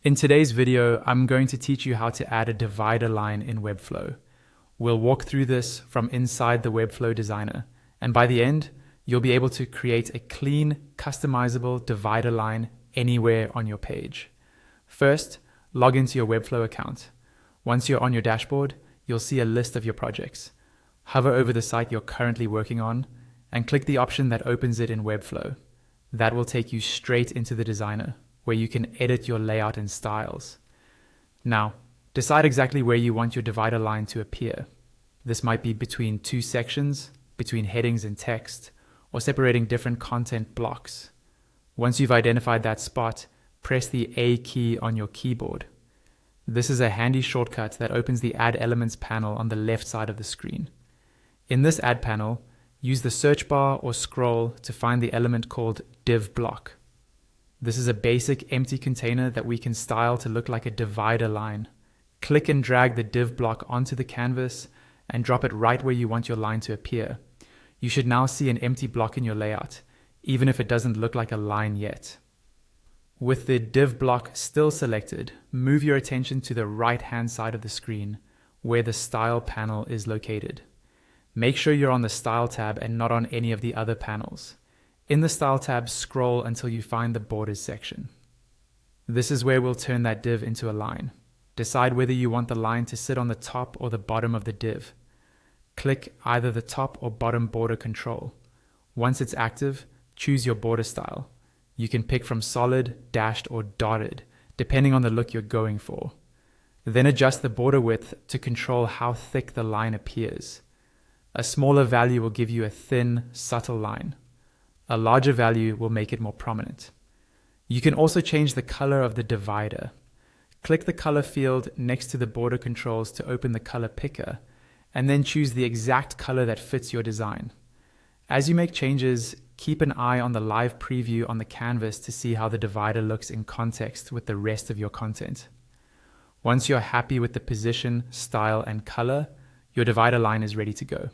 In today's video, I'm going to teach you how to add a divider line in Webflow. We'll walk through this from inside the Webflow designer, and by the end, you'll be able to create a clean, customizable divider line anywhere on your page. First, log into your Webflow account. Once you're on your dashboard, you'll see a list of your projects. Hover over the site you're currently working on, and click the option that opens it in Webflow. That will take you straight into the designer, where you can edit your layout and styles. Now, decide exactly where you want your divider line to appear. This might be between two sections, between headings and text, or separating different content blocks. Once you've identified that spot, press the A key on your keyboard. This is a handy shortcut that opens the Add Elements panel on the left side of the screen. In this Add panel, use the search bar or scroll to find the element called Div Block. This is a basic empty container that we can style to look like a divider line. Click and drag the div block onto the canvas and drop it right where you want your line to appear. You should now see an empty block in your layout, even if it doesn't look like a line yet. With the div block still selected, move your attention to the right-hand side of the screen, where the Style panel is located. Make sure you're on the Style tab and not on any of the other panels. In the Style tab, scroll until you find the Borders section. This is where we'll turn that div into a line. Decide whether you want the line to sit on the top or the bottom of the div. Click either the top or bottom border control. Once it's active, choose your border style. You can pick from solid, dashed, or dotted, depending on the look you're going for. Then adjust the border width to control how thick the line appears. A smaller value will give you a thin, subtle line. A larger value will make it more prominent. You can also change the color of the divider. Click the color field next to the border controls to open the color picker, and then choose the exact color that fits your design. As you make changes, keep an eye on the live preview on the canvas to see how the divider looks in context with the rest of your content. Once you're happy with the position, style, and color, your divider line is ready to go.